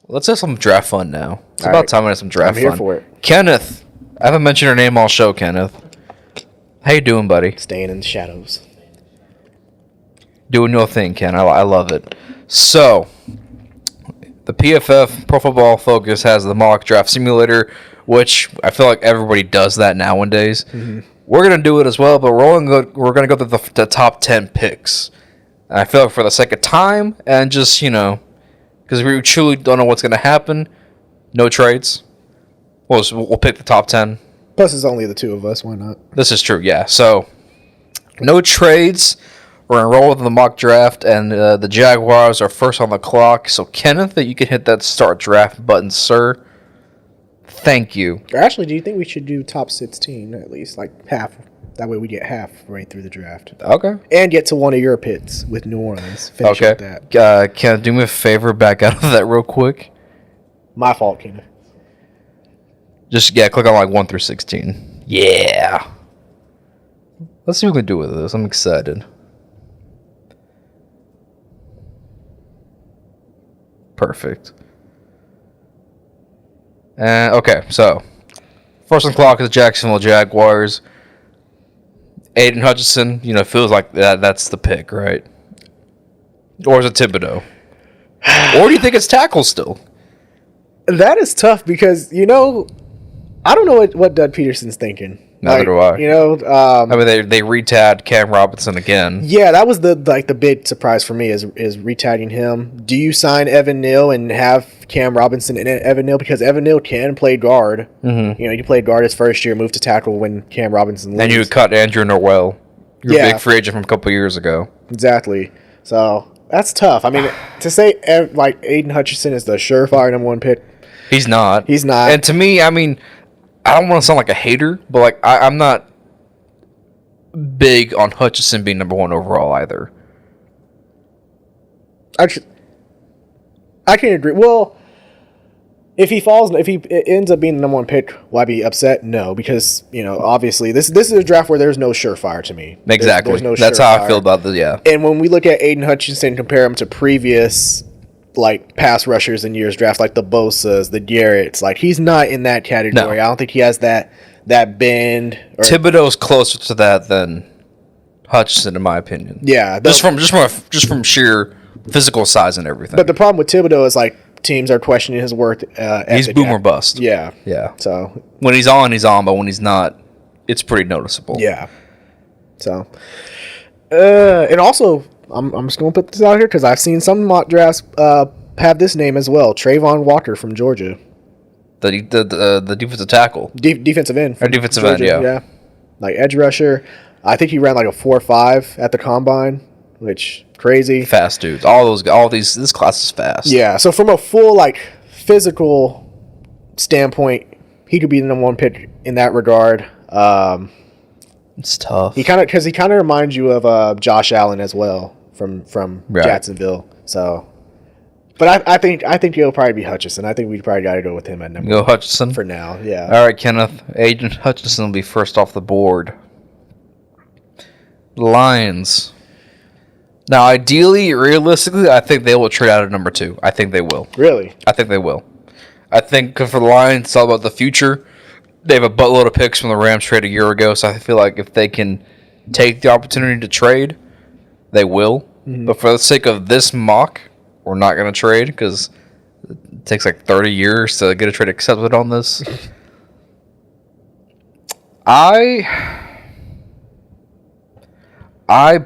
Let's have some draft fun now. It's All about right. time to have some draft I'm here fun. for it. Kenneth, I haven't mentioned your name all show, Kenneth. How you doing, buddy? Staying in the shadows. Doing your thing, Ken. I love it. So, the PFF, Pro Football Focus, has the mock draft simulator, which I feel like everybody does that nowadays. Mm-hmm. We're going to do it as well, but we're going to go to the top 10 picks. And I feel like for the sake of time and just, because we truly don't know what's going to happen, no trades. We'll pick the top 10. Plus, it's only the two of us. Why not? This is true, yeah. So, no trades. We're going to roll with the mock draft, and the Jaguars are first on the clock. So, Kenneth, you can hit that start draft button, sir. Thank you. Or actually, do you think we should do top 16 at least? Like half. That way we get half right through the draft. Okay. And get to one of your pits with New Orleans. Finish with that. Kenneth, do me a favor, back out of that real quick. My fault, Kenneth. Just, click on like 1 through 16. Yeah. Let's see what we can do with this. I'm excited. Perfect. Okay, so first on the clock is the Jacksonville Jaguars. Aiden Hutchinson, feels like that's the pick, right? Or is it Thibodeau? Or do you think it's tackle still? That is tough because, I don't know what Doug Peterson's thinking. Neither do I. I mean, they re-tagged Cam Robinson again. Yeah, that was the big surprise for me is re-tagging him. Do you sign Evan Neal and have Cam Robinson and Evan Neal? Because Evan Neal can play guard. Mm-hmm. He played guard his first year, moved to tackle when Cam Robinson leaves. And you cut Andrew Norwell, your big free agent from a couple years ago. Exactly. So that's tough. I mean, to say like Aiden Hutchinson is the surefire number one pick. He's not. And to me, I mean, I don't want to sound like a hater, but like I'm not big on Hutchinson being number one overall either. Actually, I can agree. Well, if he ends up being the number one pick, will I be upset? No, because obviously this is a draft where there's no surefire to me. Exactly. There's no That's surefire. how I feel about this. Yeah. And when we look at Aiden Hutchinson, compare him to previous like pass rushers in years drafts, like the Bosas, the Garretts, like he's not in that category. No. I don't think he has that bend. Thibodeau's closer to that than Hutchinson, in my opinion. Yeah, just from sheer physical size and everything. But the problem with Thibodeau is like teams are questioning his work. He's boom or bust. Yeah. So when he's on, he's on. But when he's not, it's pretty noticeable. Yeah. So, and also, I'm just going to put this out here because I've seen some mock drafts have this name as well. Trayvon Walker from Georgia. The defensive tackle. Defensive end. Or defensive Georgia, end, yeah. Like edge rusher. I think he ran like a 4.5 at the combine, which crazy. Fast dudes. This class is fast. Yeah. So from a full like physical standpoint, he could be the number one pick in that regard. It's tough. He kind of reminds you of Josh Allen as well from Jacksonville. So, but I think he'll probably be Hutchinson. I think we probably got to go with him at number one. Go Hutchinson for now. Yeah. All right, Kenneth. Aiden Hutchinson will be first off the board. Lions. Now, ideally, realistically, I think they will trade out of number 2. I think they will. Really? I think they will. I think for the Lions, it's all about the future. They have a buttload of picks from the Rams trade a year ago, so I feel like if they can take the opportunity to trade, they will. Mm-hmm. But for the sake of this mock, we're not going to trade because it takes like 30 years to get a trade accepted on this. I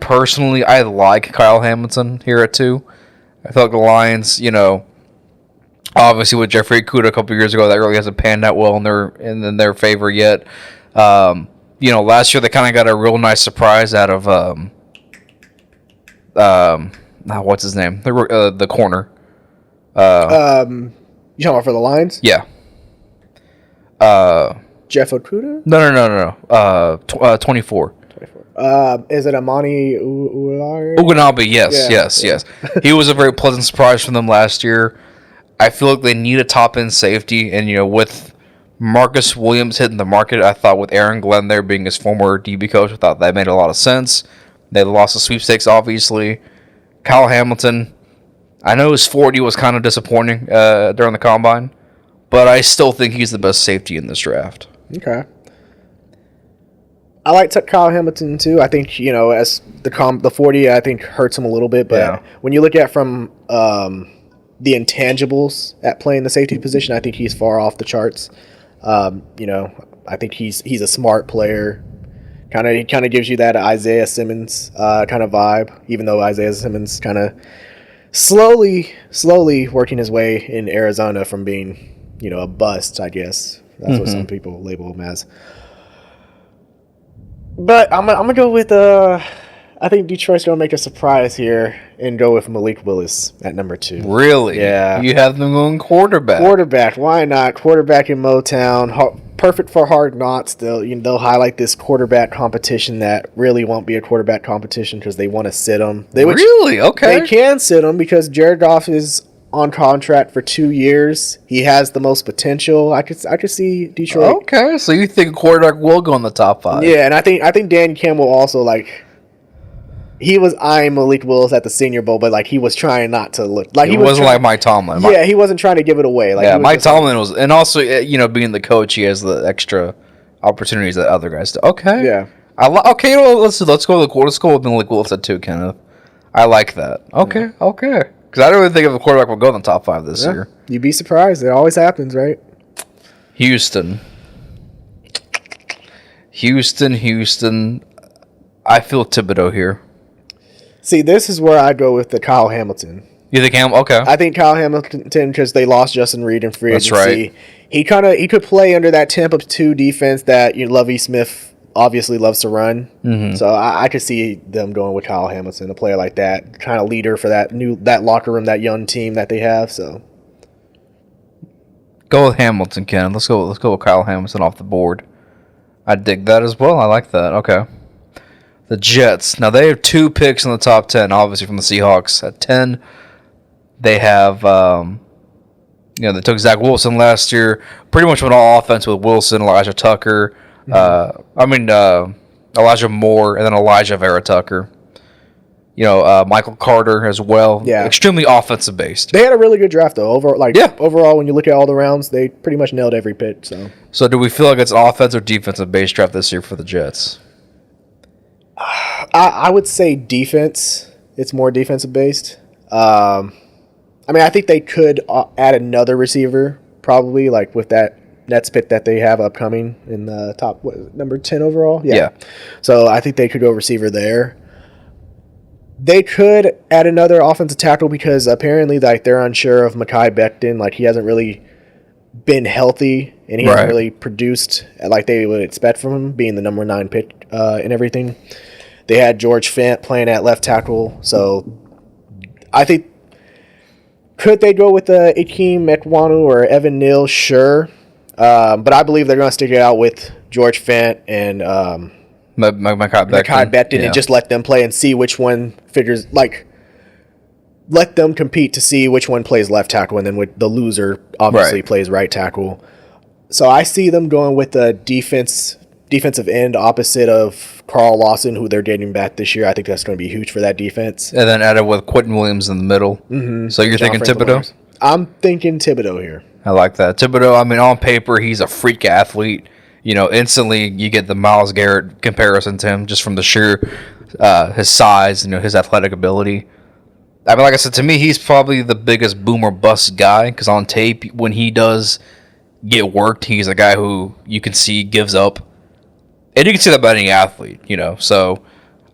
personally, I like Kyle Hamilton here at 2. I feel like the Lions, obviously with Jeffrey Okudah a couple years ago, that really hasn't panned out well in their favor yet. Last year they kind of got a real nice surprise out of what's his name? The corner. You talking about for the Lions? Yeah. Jeff Okudah? No. 24. Is it Amani Uganabe? Uganabe, yes. He was a very pleasant surprise from them last year. I feel like they need a top-end safety, and, with Marcus Williams hitting the market, I thought with Aaron Glenn there being his former DB coach, I thought that made a lot of sense. They lost the sweepstakes, obviously. Kyle Hamilton, I know his 40 was kind of disappointing during the combine, but I still think he's the best safety in this draft. Okay. I like Kyle Hamilton too. I think as the 40, I think hurts him a little bit. But when you look at from the intangibles at playing the safety position, I think he's far off the charts. I think he's a smart player. He kind of gives you that Isaiah Simmons kind of vibe, even though Isaiah Simmons kind of slowly working his way in Arizona from being, a bust, I guess. That's what some people label him as. But I'm gonna go with I think Detroit's gonna make a surprise here and go with Malik Willis at number 2. Really? Yeah. You have them going quarterback. Quarterback, why not? Quarterback in Motown, perfect for Hard Knocks. They'll highlight this quarterback competition that really won't be a quarterback competition because they want to sit him. Really? Okay. They can sit him because Jared Goff is on contract for 2 years. He has the most potential. I could see Detroit. Okay, so you think a quarterback will go in the top 5? Yeah, and I think Dan Campbell also he was eyeing Malik Willis at the Senior Bowl, but he was trying not to look like he wasn't like Mike Tomlin. Yeah, he wasn't trying to give it away. Mike Tomlin was, and also being the coach, he has the extra opportunities that other guys do. Okay, yeah, okay. Well, let's go with Malik Willis at 2, Kenneth. I like that. Okay, okay. Because I don't really think if a quarterback will go in the top 5 this year. You'd be surprised. It always happens, right? Houston. I feel Thibodeau here. See, this is where I go with the Kyle Hamilton. You think Okay. I think Kyle Hamilton, because they lost Justin Reed in free agency. That's right. He could play under that Tampa 2 defense that Lovie Smith obviously loves to run. Mm-hmm. So I could see them going with Kyle Hamilton, a player like that, kind of leader for that locker room, that young team that they have. So go with Hamilton, Ken. Let's go with Kyle Hamilton off the board. I dig that as well. I like that. Okay. The Jets. Now, they have 2 picks in the top 10, obviously, from the Seahawks. At 10, they have, they took Zach Wilson last year. Pretty much went all offense with Wilson, Elijah Tucker. Elijah Moore, and then Elijah Vera Tucker. Michael Carter as well. Yeah. Extremely offensive based. They had a really good draft, though. Overall, when you look at all the rounds, they pretty much nailed every pick. So do we feel like it's an offensive or defensive based draft this year for the Jets? I would say defense. It's more defensive based. I think they could add another receiver, probably, with that Nets pick that they have upcoming in the top, number 10 overall? Yeah. So I think they could go receiver there. They could add another offensive tackle because apparently they're unsure of Mekhi Becton. He hasn't really been healthy and he hasn't really produced like they would expect from him, being the number 9 pick and everything. They had George Fant playing at left tackle. So I think, could they go with Akeem Ekwonu or Evan Neal? Sure. But I believe they're going to stick it out with George Fant and Mekhi Becton and just let them play and see which one figures, let them compete to see which one plays left tackle, and then the loser obviously plays right tackle. So I see them going with the defensive end opposite of Carl Lawson, who they're getting back this year. I think that's going to be huge for that defense. And then added with Quentin Williams in the middle. Mm-hmm. So you're thinking Thibodeau? I'm thinking Thibodeau here. I like that. Thibodeau, on paper, he's a freak athlete. Instantly you get the Myles Garrett comparison to him just from the sheer his size, his athletic ability. Like I said, to me, he's probably the biggest boom or bust guy because on tape, when he does get worked, he's a guy who you can see gives up. And you can see that about any athlete, So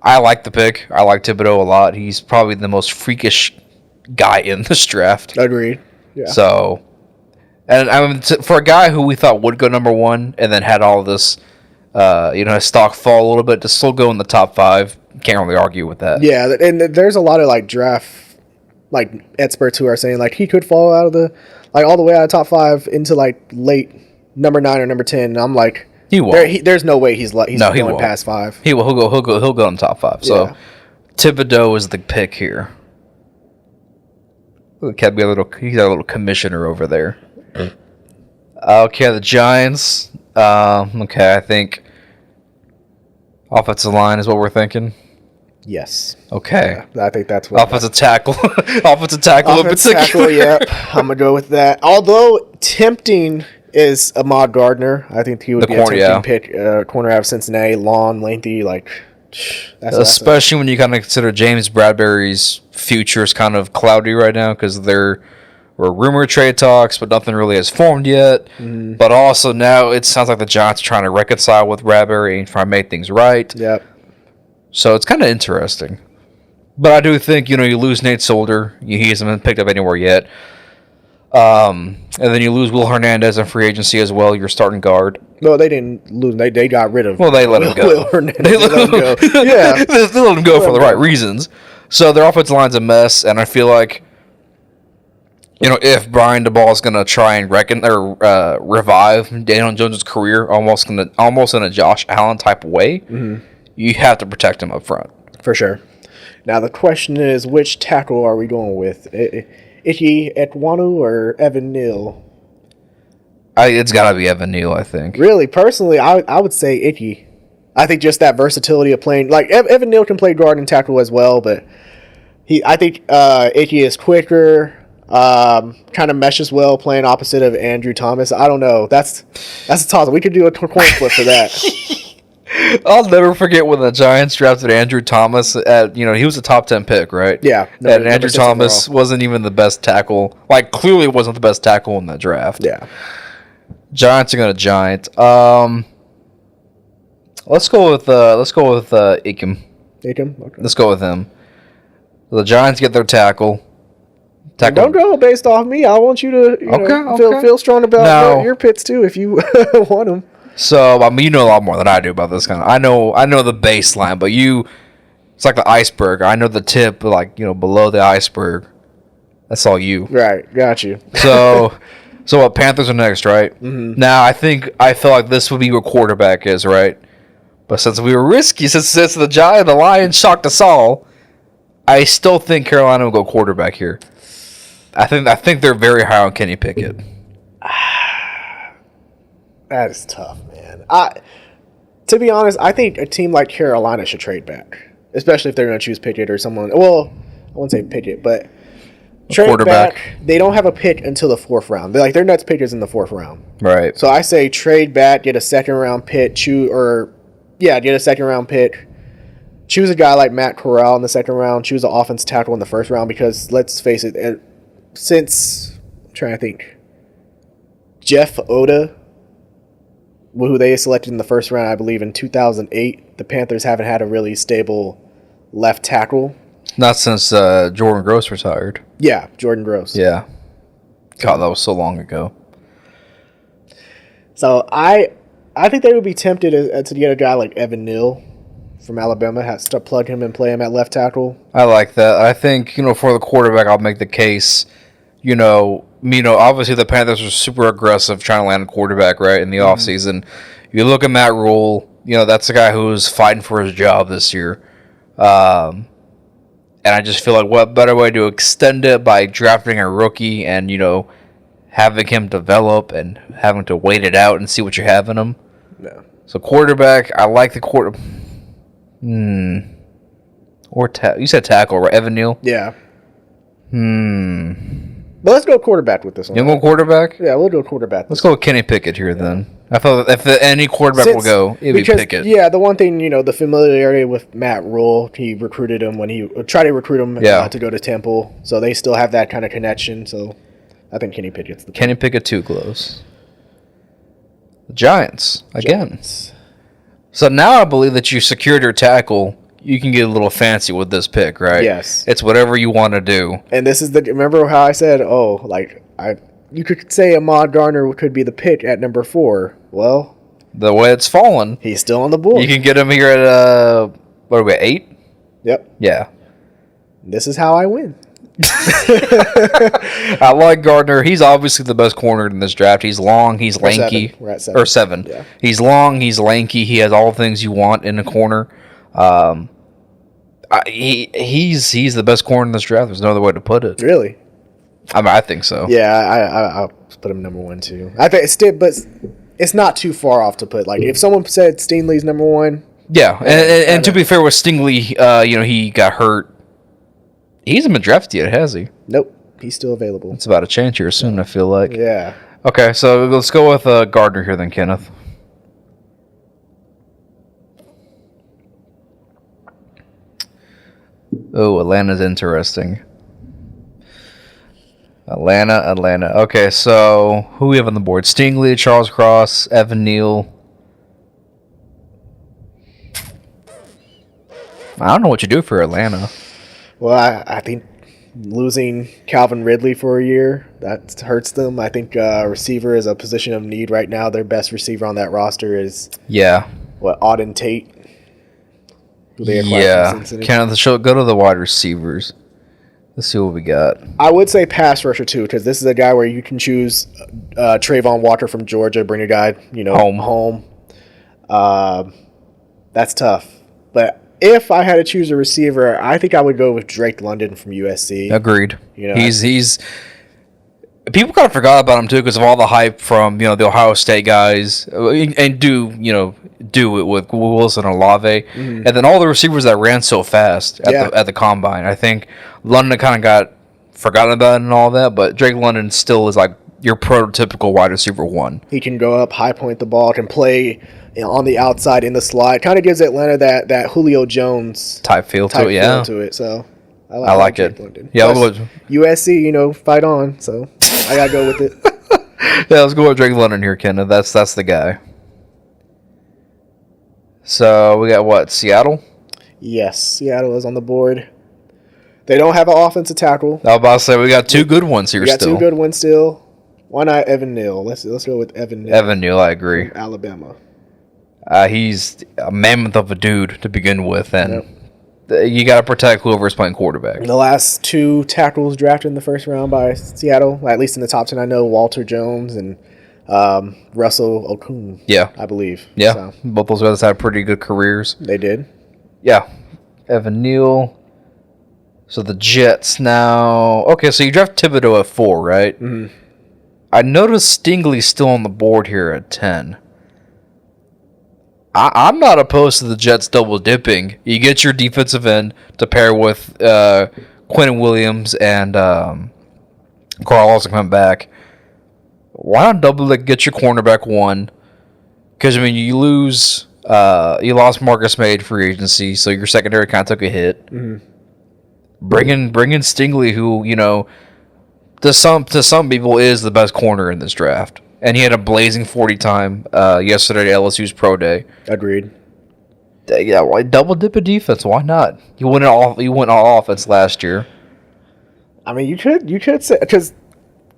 I like the pick. I like Thibodeau a lot. He's probably the most freakish guy in this draft. Agreed. Yeah. So, and for a guy who we thought would go number 1 and then had all of this, his stock fall a little bit to still go in the top 5, can't really argue with that. Yeah, and there's a lot of draft experts who are saying he could fall out of the all the way out of top 5 into late number 9 or number 10. And I'm like, he won't. There's no way he's going past 5. He will. He'll go in top 5. So Thibodeau is the pick here. He's got a little commissioner over there. Okay, the Giants. I think offensive line is what we're thinking. Yes. Okay. Yeah, I think that's what. Offensive tackle. Offensive tackle in Offensive particular. tackle, yep. I'm going to go with that. Although tempting is Ahmad Gardner. I think he would be a tempting pick. Corner out of Cincinnati. Long, lengthy, like... Especially when you kind of consider James Bradbury's future is kind of cloudy right now because there were rumored trade talks, but nothing really has formed yet. Mm. But also now it sounds like the Giants are trying to reconcile with Bradbury and try to make things right. Yep. So it's kind of interesting. But I do think, you lose Nate Solder. He hasn't been picked up anywhere yet. And then you lose Will Hernandez in free agency as well, your starting guard. No, they didn't lose. They got rid of. Well, they let him go. Will Hernandez. They let him go. Yeah, they let him go for the right reasons. So their offensive line's a mess, and I feel like, if Brian DeBall is going to try and revive Daniel Jones' career, almost in a Josh Allen type of way, you have to protect him up front for sure. Now the question is, which tackle are we going with? Icky Etwanu or Evan Neal? It's got to be Evan Neal, I think. Really, personally, I would say Icky. I think just that versatility of playing, like Evan Neal can play guard and tackle as well, but I think Icky is quicker, kind of meshes well playing opposite of Andrew Thomas. I don't know. That's a toss. We could do a coin flip for that. I'll never forget when the Giants drafted Andrew Thomas. He was a top 10 pick, right? Yeah. And Andrew Thomas wasn't even the best tackle. Like, clearly wasn't the best tackle in that draft. Yeah. Giants are going to Giant. Let's go with Ikem. Ikem? Okay. Let's go with him. The Giants get their tackle. Don't go based off me. I want you to feel strong about your picks too if you want them. So, you know a lot more than I do about this kind of. I know the baseline, but it's like the iceberg. I know the tip, below the iceberg. That's all you. Right, got you. So what, Panthers are next, right? Mm-hmm. Now, I feel like this would be where quarterback is, right? But since we were risky, since the Lions shocked us all, I still think Carolina will go quarterback here. I think they're very high on Kenny Pickett. That is tough, man. To be honest, I think a team like Carolina should trade back, especially if they're going to choose Pickett or someone. Well, I wouldn't say Pickett, but trade back. They don't have a pick until the 4th round. Their next pick is in the 4th round. Right. So I say trade back, get a 2nd round pick, get a 2nd round pick. Choose a guy like Matt Corral in the 2nd round. Choose an offensive tackle in the 1st round because let's face it, I'm trying to think, Jeff Oda, who they selected in the 1st round, I believe in 2008, the Panthers haven't had a really stable left tackle. Not since Jordan Gross retired. Yeah, Jordan Gross. Yeah. God, that was so long ago. So I think they would be tempted to get a guy like Evan Neal from Alabama, has to plug him and play him at left tackle. I like that. I think, for the quarterback, I'll make the case, obviously the Panthers are super aggressive trying to land a quarterback, right, in the offseason. You look at Matt Rule, that's a guy who's fighting for his job this year. And I just feel like what better way to extend it by drafting a rookie and, having him develop and having to wait it out and see what you have in him. Yeah. So quarterback, I like the quarter. Or you said tackle, right? Evan Neal? Yeah. But let's go quarterback with this one. You want to go quarterback? Yeah, we'll go quarterback. Let's go with Kenny Pickett here then. I thought if any quarterback will go, it'd be Pickett. Yeah, the one thing, the familiarity with Matt Rule, he recruited him when he tried to recruit him to go to Temple. So they still have that kind of connection. So I think Kenny Pickett's the pick. Kenny Pickett too close. The Giants, again. So now I believe that you secured your tackle. You can get a little fancy with this pick, right? Yes. It's whatever you want to do. And this is remember how I said, you could say Ahmad Gardner could be the pick at number 4. Well, the way it's fallen, he's still on the board. You can get him here at, what are we, 8? Yep. Yeah. This is how I win. I like Gardner. He's obviously the best corner in this draft. He's long. He's lanky. 7. We're at 7. Or 7. Yeah. He's long. He's lanky. He has all the things you want in a corner. He's the best corner in this draft. There's no other way to put it. Really? I think so. Yeah, I'll put him number 1 too. I think but it's not too far off to put. Like if someone said Stingley's number 1, Yeah, and to be fair with Stingley, he got hurt. He hasn't been drafted yet, has he? Nope, he's still available. It's about to change here soon, I feel like. Yeah. Okay, so let's go with Gardner here then, Kenneth. Oh, Atlanta's interesting. Atlanta. Okay, so who we have on the board? Stingley, Charles Cross, Evan Neal. I don't know what you do for Atlanta. Well, I think losing Calvin Ridley for a year, that hurts them. I think receiver is a position of need right now. Their best receiver on that roster is Auden Tate. Who they acquired from Cincinnati. Go to the wide receivers. Let's see what we got. I would say pass rusher too, because this is a guy where you can choose Trayvon Walker from Georgia, bring a guy home. That's tough, but if I had to choose a receiver, I think I would go with Drake London from USC. Agreed. He's people kind of forgot about him too because of all the hype from the Ohio State guys, and do it with Wilson and Olave, and then all the receivers that ran so fast at the combine. I think London kind of got forgotten about and all that, but Drake London still is like your prototypical wide receiver one. He can go up, high point the ball, can play on the outside in the slot. Kind of gives Atlanta that Julio Jones type feel to it. So I like it. London. Yeah, plus, USC, fight on. So I gotta go with it. Yeah, let's go with Drake London here, Kenneth. That's the guy. So we got what? Seattle? Yes, Seattle is on the board. They don't have an offensive tackle. I was about to say we got two good ones here. Two good ones still. Why not Evan Neal? Let's go with Evan Neal. Evan Neal, I agree. From Alabama. He's a mammoth of a dude to begin with, and you got to protect whoever's playing quarterback. The last two tackles drafted in the first round by Seattle, at least in the top 10, I know Walter Jones and Russell Okung. Yeah, I believe. Yeah, so. Both those guys had pretty good careers. They did. Yeah, Evan Neal. So the Jets now. Okay, so you draft Thibodeau at 4, right? Mm-hmm. I noticed Stingley's still on the board here at 10. I'm not opposed to the Jets double dipping. You get your defensive end to pair with Quentin Williams and Carl Lawson coming back. Why not double it? Get your cornerback 1, because you lose. You lost Marcus May free agency, so your secondary kind of took a hit. Mm-hmm. Bring in Stingley, who to some people is the best corner in this draft. And he had a blazing 40 time yesterday at LSU's pro day. Agreed. Yeah, why double dip a defense? Why not? You went all offense last year. I mean, you could say, because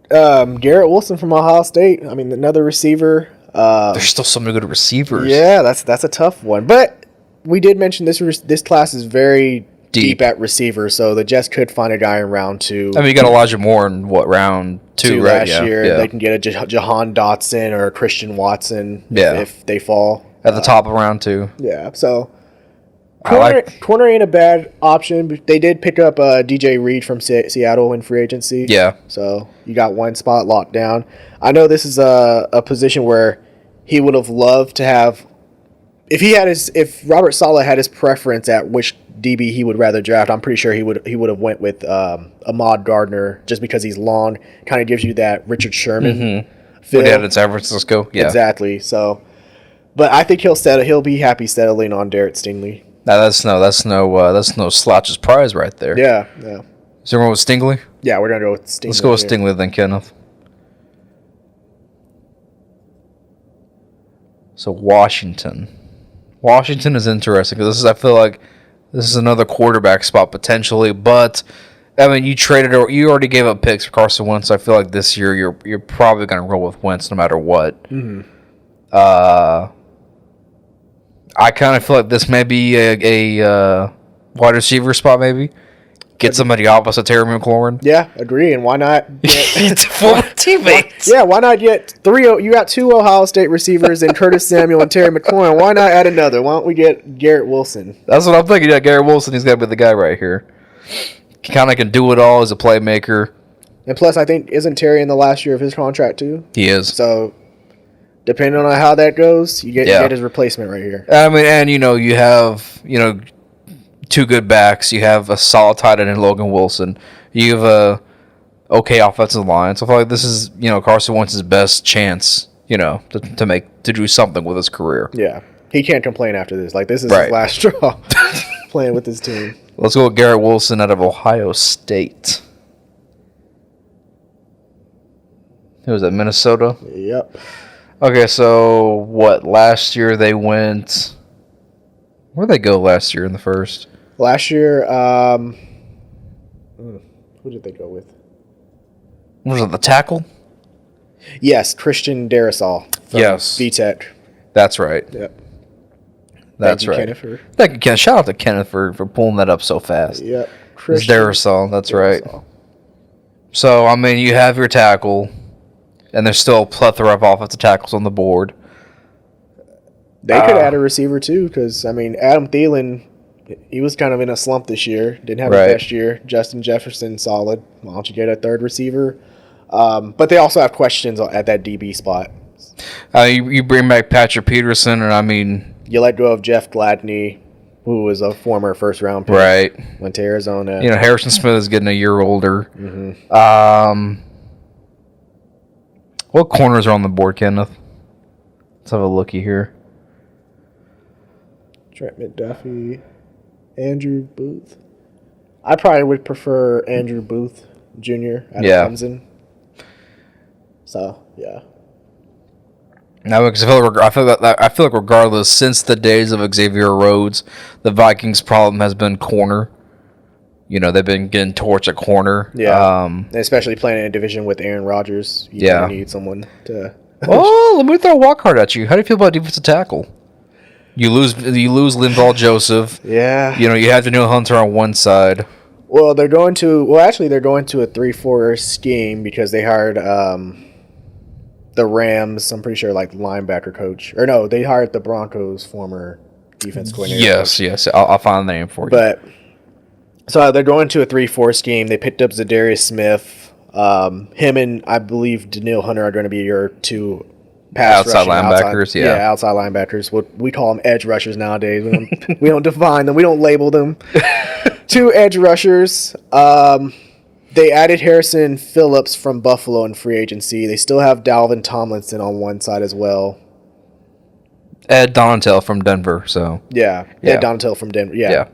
Garrett Wilson from Ohio State. I mean, another receiver. There's still so many good receivers. Yeah, that's a tough one. But we did mention this class is very deep at receiver, so the Jets could find a guy in round 2. I mean, you got Elijah Moore in round 2, right? Last year. Yeah. They can get a Jahan Dotson or a Christian Watson if they fall at the top of round 2. Yeah, so corner ain't a bad option. But they did pick up DJ Reed from Seattle in free agency. Yeah, so you got one spot locked down. I know this is a position where he would have loved to have. If Robert Saleh had his preference at which DB he would rather draft, I'm pretty sure he would have went with Ahmad Gardner, just because he's long, kind of gives you that Richard Sherman feel. Yeah, in San Francisco. Yeah, exactly. So, but I think he'll be happy settling on Derek Stingley. Now that's no slouch's prize right there. Yeah. Is everyone with Stingley? Yeah, we're gonna go with Stingley. Let's go with Stingley then, Kenneth. So Washington is interesting because I feel like this is another quarterback spot potentially, but I mean, you already gave up picks for Carson Wentz. So I feel like this year you're probably going to roll with Wentz no matter what. Mm-hmm. I kind of feel like this may be a wide receiver spot, maybe. Get somebody opposite Terry McLaurin. Yeah, agree. And why not get former teammates? Yeah, why not get 3? You got 2 Ohio State receivers in Curtis Samuel and Terry McLaurin. Why not add another? Why don't we get Garrett Wilson? That's what I'm thinking. Yeah, Garrett Wilson. He's got to be the guy right here. He kind of can do it all as a playmaker. And plus, I think isn't Terry in the last year of his contract too? He is. So depending on how that goes, you get his replacement right here. I mean, and you have two good backs. You have a solid tight end in Logan Wilson. You have a okay offensive line. So I feel like this is Carson Wentz's best chance to do something with his career. Yeah, he can't complain after this. Like, this is his last straw playing with his team. Let's go with Garrett Wilson out of Ohio State. Who was that, Minnesota? Yep. Okay, so what? Last year they went. Where'd they go last year in the first? Last year, who did they go with? Was it the tackle? Yes, Christian Darrisaw. Yes. VTech. That's right. Yep. That's right. Thank you, Kenneth. Shout out to Kenneth for pulling that up so fast. Yep. Christian Darrisaw. That's right. So, I mean, you have your tackle, and there's still a plethora of offensive tackles on the board. They could add a receiver, too, because, I mean, Adam Thielen, he was kind of in a slump this year. Didn't have his best year. Justin Jefferson, solid. Why don't you get a third receiver? But they also have questions at that DB spot. You bring back Patrick Peterson, and I mean... You let go of Jeff Gladney, who was a former first-round pick. Right. Went to Arizona. Harrison Smith is getting a year older. Mm-hmm. What corners are on the board, Kenneth? Let's have a looky here. Trent McDuffie, Andrew Booth. I probably would prefer Andrew Booth Jr. out of Clemson. So, yeah. Now, because I feel like regardless, since the days of Xavier Rhodes, the Vikings' problem has been corner. They've been getting torched at corner. Yeah, and especially playing in a division with Aaron Rodgers. You need someone to... Oh, let me throw a wild card at you. How do you feel about defensive tackle? You lose Linval Joseph. Yeah. You have Daniel Hunter on one side. Well, they're going to a 3-4 scheme because they hired the Rams, I'm pretty sure, like, linebacker coach. Or no, they hired the Broncos' former defense coordinator. Yes. I'll find the name for you. But so they're going to a 3-4 scheme. They picked up Zadarius Smith. Him and, I believe, Daniil Hunter are going to be your two outside linebackers. Outside linebackers. We call them edge rushers nowadays. We don't define them. We don't label them. Two edge rushers. They added Harrison Phillips from Buffalo in free agency. They still have Dalvin Tomlinson on one side as well. Ed Donatel from Denver. So Ed Donatel from Denver. Yeah.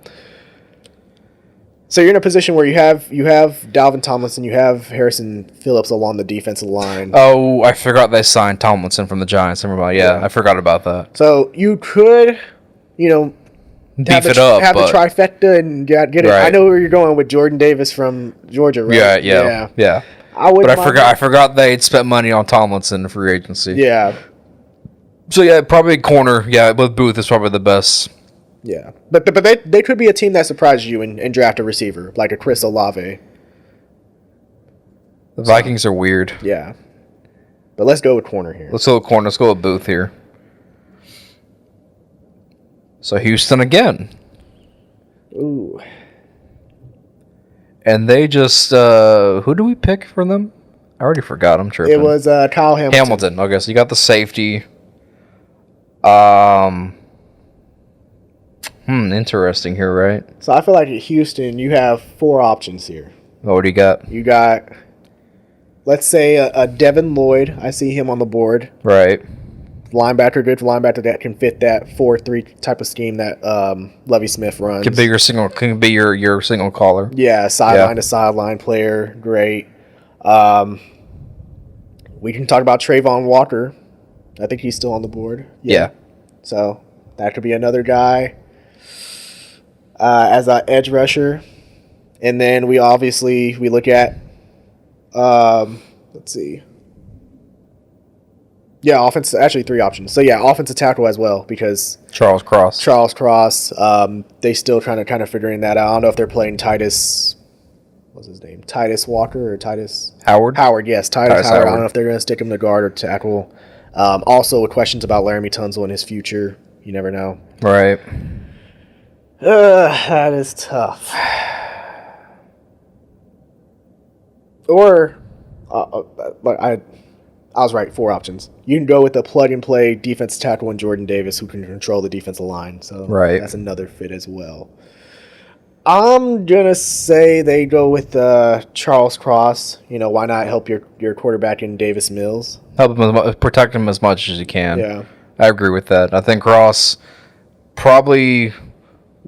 So you're in a position where you have Dalvin Tomlinson, you have Harrison Phillips along the defensive line. Oh, I forgot they signed Tomlinson from the Giants. I forgot about that. So you could, beef it up, have the trifecta and get it. Right. I know where you're going with Jordan Davis from Georgia, right? Yeah. I forgot they had spent money on Tomlinson in free agency. Yeah. So probably corner. Yeah, with Booth is probably the best. Yeah, but they could be a team that surprises you and draft a receiver like a Chris Olave. The Vikings are weird. Yeah, but let's go with corner here. Let's go with corner. Let's go with Booth here. So Houston again. Ooh. And they just who do we pick for them? I already forgot. I'm tripping. It was Kyle Hamilton. Okay, so you got the safety. Interesting here, right? So I feel like at Houston, you have four options here. What do you got? You got, let's say, a Devin Lloyd. I see him on the board. Right. Good linebacker that can fit that 4-3 type of scheme that Lovie Smith runs. Can be your single caller. Yeah, sideline to sideline player, great. We can talk about Trayvon Walker. I think he's still on the board. Yeah. So that could be another guy. As an edge rusher. And then we look at, let's see. Yeah, offense, actually three options. So yeah, offensive tackle as well because Charles Cross. They still trying to kind of figuring that out. I don't know if they're playing Titus, what's his name? Titus Walker or Titus? Howard? Howard, yes. Titus Howard. I don't know if they're going to stick him to guard or tackle. Also with questions about Laramie Tunsil and his future. You never know. Right. That is tough. Or, I was right, 4 options. You can go with a plug-and-play defensive tackle in Jordan Davis who can control the defensive line. So that's another fit as well. I'm going to say they go with Charles Cross. Why not help your quarterback in Davis Mills? Help him, protect him as much as you can. Yeah. I agree with that. I think Cross, probably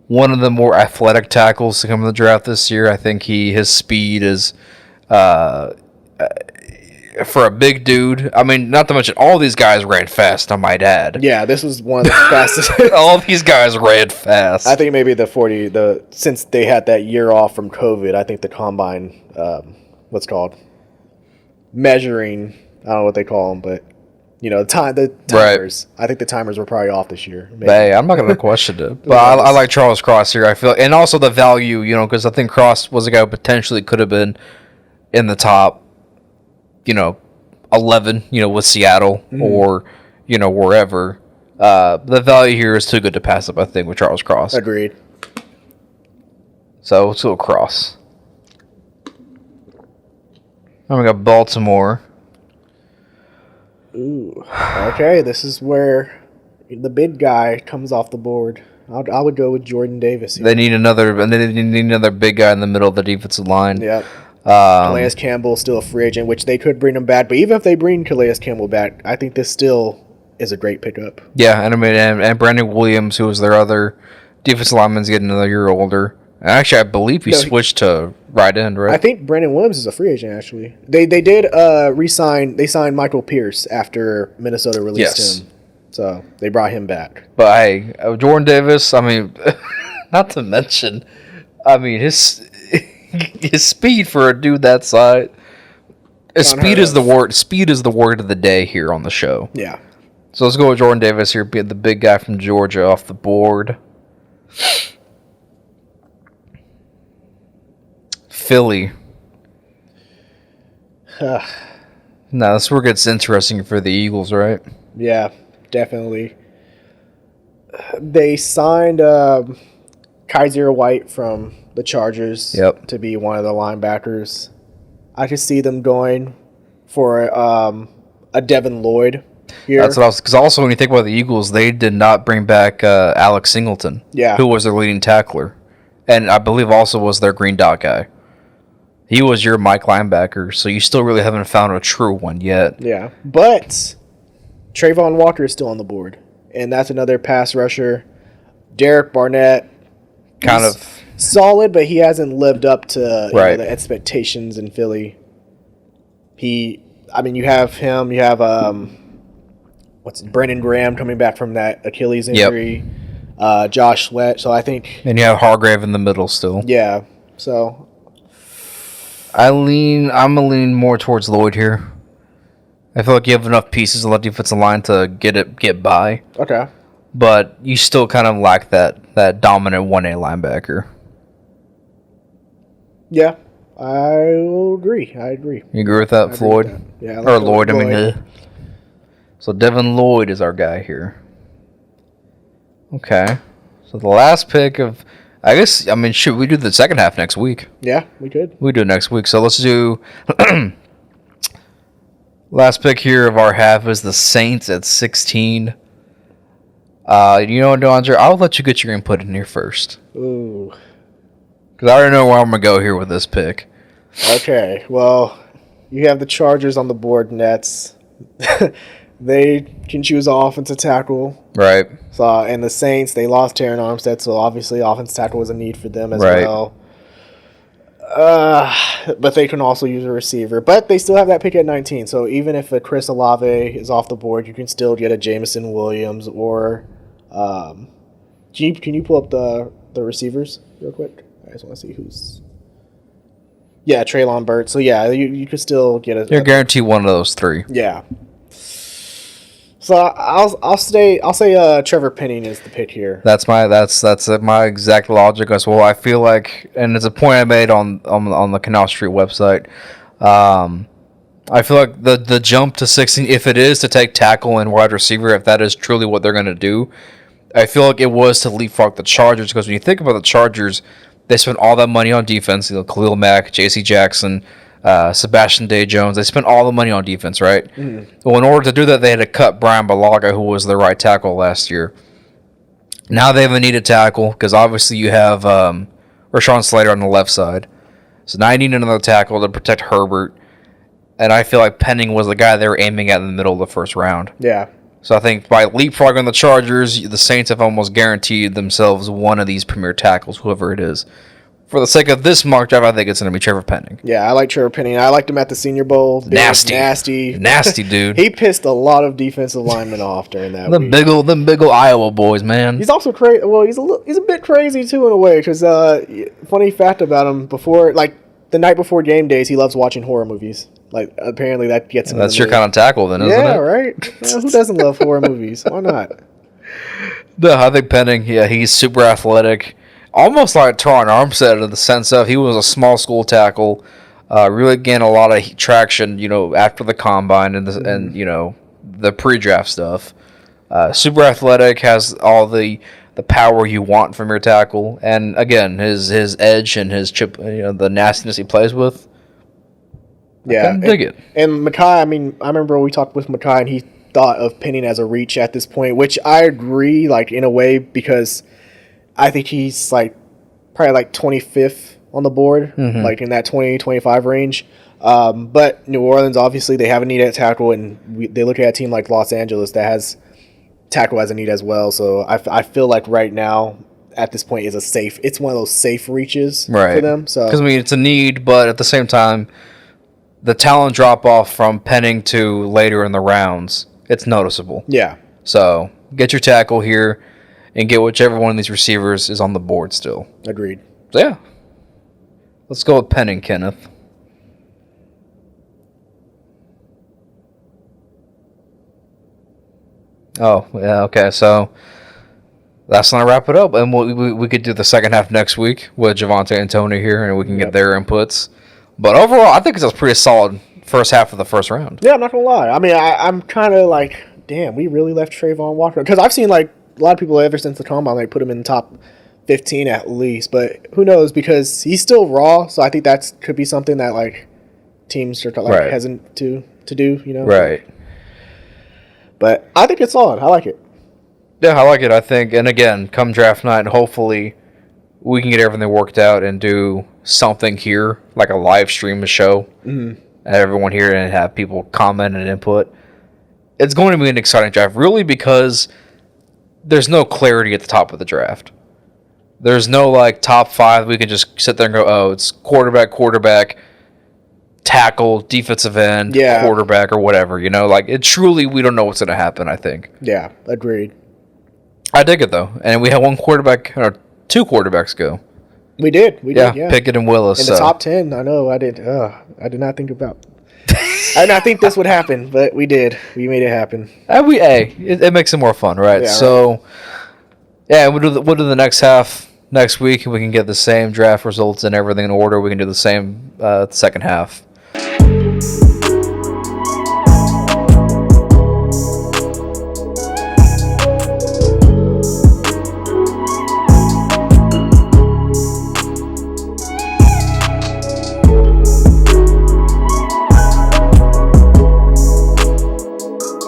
one of the more athletic tackles to come in the draft this year. I think his speed is, for a big dude. I mean, not to mention, all these guys ran fast, I might add. Yeah, this was one of the fastest. All these guys ran fast. I think maybe since they had that year off from COVID, I think the combine, measuring, I don't know what they call them, but the timers. Right. I think the timers were probably off this year. Maybe. Hey, I'm not going to question it, but I like Charles Cross here. I feel, and also the value, because I think Cross was a guy who potentially could have been in the top, 11, with Seattle or wherever. The value here is too good to pass up, I think, with Charles Cross. Agreed. So let's go Cross. Then we got Baltimore. Ooh. Okay, this is where the big guy comes off the board. I would go with Jordan Davis here. They need another big guy in the middle of the defensive line. Yep. Calais Campbell still a free agent, which they could bring him back. But even if they bring Calais Campbell back, I think this still is a great pickup. Yeah, and Brandon Williams, who was their other defensive lineman, is getting another year older. Actually, I believe he switched to right end, right? I think Brandon Williams is a free agent, actually. They did re-sign. They signed Michael Pierce after Minnesota released him. So they brought him back. But hey, Jordan Davis, I mean, not to mention, I mean, his speed for a dude that size. Speed is the word of the day here on the show. Yeah. So let's go with Jordan Davis here, be the big guy from Georgia off the board. Philly. Now, this is where it gets interesting for the Eagles, right? Yeah, definitely. They signed Kaiser White from the Chargers to be one of the linebackers. I could see them going for a Devin Lloyd here. That's what I was... Because also, when you think about the Eagles, they did not bring back Alex Singleton, who was their leading tackler. And I believe also was their green dot guy. He was your Mike linebacker, so you still really haven't found a true one yet. Yeah, but Trayvon Walker is still on the board, and that's another pass rusher. Derek Barnett, kind of solid, but he hasn't lived up to the expectations in Philly. You have him. You have Brandon Graham coming back from that Achilles injury. Josh Sweat. So I think, and you have Hargrave in the middle still. Yeah, so. I'm gonna lean more towards Lloyd here. I feel like you have enough pieces on the defensive line to get by. Okay. But you still kind of lack that dominant 1A linebacker. Yeah, I will agree. I agree. You agree with that, Floyd? Yeah. Or Lloyd, So Devin Lloyd is our guy here. Okay. So the last pick of... should we do the second half next week? Yeah, we could. We do it next week. So let's do... last pick here of our half is the Saints at 16. You know what, DeAndre? I'll let you get your input in here first. Ooh. Because I already know where I'm going to go here with this pick. Okay, well, you have the Chargers on the board, Nets. They can choose an offensive tackle. Right. So, and the Saints, they lost Terran Armstead, so obviously offensive tackle was a need for them as well. But they can also use a receiver. But they still have that pick at 19, so even if a Chris Olave is off the board, you can still get a Jameson Williams or... can you pull up the receivers real quick? I just want to see who's... Yeah, Treylon Burks. So, yeah, you could still get a... You're guaranteed one of those three. Yeah. So I'll say Trevor Penning is the pick here. That's my exact logic as well. I feel like, and it's a point I made on the Canal Street website. I feel like the jump to 16, if it is to take tackle and wide receiver, if that is truly what they're going to do, I feel like it was to leapfrog the Chargers, because when you think about the Chargers, they spent all that money on defense. Khalil Mack, J.C. Jackson, Sebastian Day-Jones. They spent all the money on defense, right? Well, in order to do that, they had to cut Brian Balaga, who was their right tackle last year. Now they have a needed tackle because obviously you have Rashawn Slater on the left side. So now you need another tackle to protect Herbert. And I feel like Penning was the guy they were aiming at in the middle of the first round. Yeah. So I think by leapfrogging the Chargers, the Saints have almost guaranteed themselves one of these premier tackles, whoever it is. For the sake of this mock draft, I think it's going to be Trevor Penning. Yeah, I like Trevor Penning. I liked him at the Senior Bowl. Nasty, dude. He pissed a lot of defensive linemen off during that Them week. big old Iowa boys, man. He's also crazy. Well, he's a bit crazy too in a way. Because funny fact about him, the night before game days, he loves watching horror movies. Like apparently that gets him. That's your kind of tackle, then, isn't it? Yeah, right. Well, who doesn't love horror movies? Why not? No, I think Penning. Yeah, he's super athletic. Almost like Teron Armstead in the sense of he was a small school tackle, really gained a lot of traction, after the combine and the pre-draft stuff. Super athletic, has all the power you want from your tackle, and again, his edge and his chip, the nastiness he plays with. Yeah, dig it. And Mekhi, I remember we talked with Mekhi, and he thought of Penning as a reach at this point, which I agree, in a way, because I think he's probably 25th on the board, in that 20-25 range. But New Orleans, obviously, they have a need at tackle, and they look at a team like Los Angeles that has tackle as a need as well. So I feel like right now, at this point, it's one of those safe reaches for them. So because it's a need, but at the same time, the talent drop off from Penning to later in the rounds, it's noticeable. Yeah. So get your tackle here and get whichever one of these receivers is on the board still. Agreed. So yeah. Let's go with Penning, Kenneth. Oh, yeah, okay. So that's going to wrap it up. And we could do the second half next week with Javonte and Tony here, and we can get their inputs. But overall, I think it's a pretty solid first half of the first round. Yeah, I'm not going to lie. I'm kind of damn, we really left Trayvon Walker. Because I've seen, a lot of people ever since the combine, put him in the top 15 at least. But who knows? Because he's still raw, so I think that could be something that, teams are, hesitant to do, Right. But I think it's solid. I like it. Yeah, I like it, I think. And again, come draft night, hopefully we can get everything worked out and do something here, like a live stream a show, and everyone here and have people comment and input. It's going to be an exciting draft, really, because there's no clarity at the top of the draft. There's no, top five. We can just sit there and go, oh, it's quarterback, tackle, defensive end, quarterback, or whatever. It truly, we don't know what's going to happen, I think. Yeah, agreed. I dig it, though. And we had one quarterback, or two quarterbacks go. We did. Yeah. Pickett and Willis. In the top 10, I know. I did not think about. I did not think this would happen, but we did. We made it happen. It makes it more fun, right? Yeah, so, we'll do the next half next week, and we can get the same draft results and everything in order. We can do the same second half.